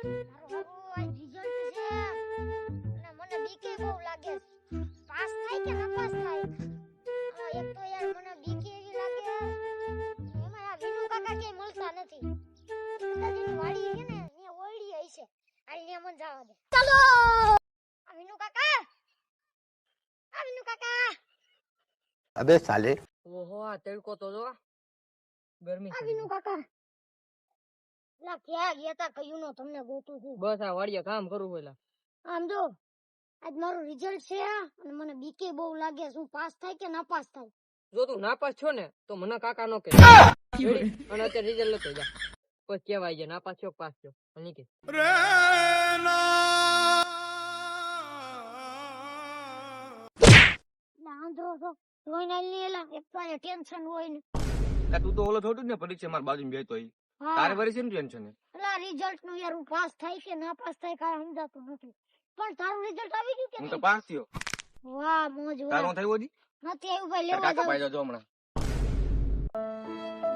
મારું રિઝલ્ટ છે અને મને બીકે બહુ લાગે પાસ થાય કે નપાસ થાય એક તો યાર મને બીકે એવી લાગે એમાં આ વિનુ કાકા કે મળતા નથી દાદીની વાડી છે ને એ ઓયડી હશે આઈને મન જવા દે ચાલો આ વિનુ કાકા अबे साले ઓહો આ તડકો તો જો ગરમી આ વિનુ કાકા લા ક્યાં ગયા તા કયું નો તમને ગોતું છું બસ આ વાડિયા કામ કરું પેલા આમ જો આજ મારું રિઝલ્ટ છે અને મને બીકે બહુ લાગે શું પાસ થાય કે નાપાસ થાય જો તું નાપાસ છો ને તો મને કાકા નો કે અને અત્યારે રિઝલ્ટ લેતો જા પછી કેવાય છે નાપાસ છો પાસ છો અને કે આંધળો છો જોઈ ના લે લા એક તો આ ટેન્શન હોય ને તું તો ઓલો થોડું ને પરીક્ષા માર બાજુ બેતો ઈ તારે વરી શેનું ટેન્શન છે લા રિઝલ્ટ નું યાર હું પાસ થાય કે ના પાસ થાય કાંઈ સમજાતું નથી પણ તારું રિઝલ્ટ આવી ગયું કે હું તો નહીં? પાસ થયો વાહ મોજ વાહ તારો થયો જી નથી આવ્યું ભાઈ લેવા કાકા જાવ પાઈ જો હમણાં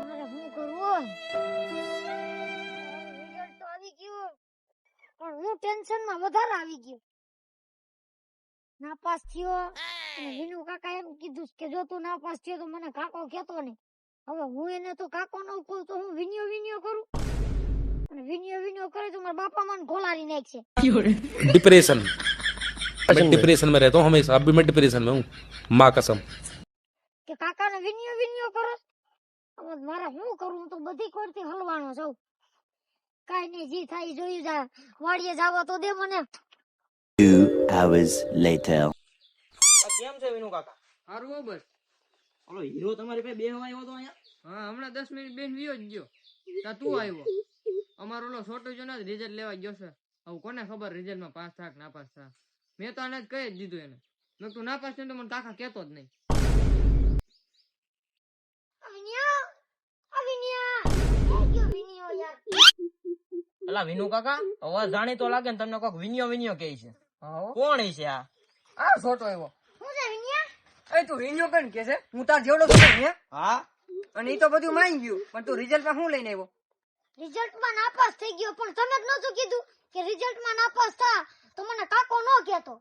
મારે શું કરવું રિઝલ્ટ તો આવી ગયું પણ હું ટેન્શન માં વધારે આવી ગયો નાપાસ થયો અને વિનુ કાકા એમ કીધું કે જો તું નાપાસ થયો તો મને કાકો કહેતો નહીં હવે હું એને તો કાકો ન કહું તો હું વિનિયો કરું અને વિનિયો કરે તો મારા બાપા મને ખોલારી નાખશે डिप्रेशन मैं डिप्रेशन में रहता हूँ हमेशा अभी मैं डिप्रेशन में हूँ माँ कसम કે કાકાને વિનિયો કરો હવે મારે શું કરું હું તો બધી કોરથી હલવાનો છું કાઈ નહીં જી થાય જોઈ જા વાડીએ જાવો તો દે મને 2 hours later કેમ છે વિનુ કાકા હારું હો બસ ઓલો હીરો તમારી પાસે બે આવ્યો તો અહીંયા હા હમણાં 10 મિનિટ બેન વિયો જ ગયો તા તું આવ્યો અમારો ઓલો છોટો જો ને રિઝલ્ટ લેવા ગયો છે હવે કોને ખબર રિઝલ્ટ માં પાસ થાક ના પાસ થા મેં તો આને જ કહી જ દીધું એને મેં તું ના પાસ થયો તો મને કાકા કહેતો જ નહીં વિનિયો યાર અલા વિનુ કાકા અવાજ જાણી તો લાગે ને તમને કોક વિનિયો કહે છે કોણ છે આ આ છોટો આવ્યો હું છે વિનિયા એ તું વિન્યો કન કે છે હું તાર જેવડો છું હે હા અને ઈ તો બધું માઈ ગયું પણ તું રિઝલ્ટ માં શું લઈને આવ્યો રિઝલ્ટ માં નાપાસ થઈ ગયો પણ તમે જ નતું કીધું કે રિઝલ્ટ માં નાપાસ થા તો મને કાકો નો કહેતો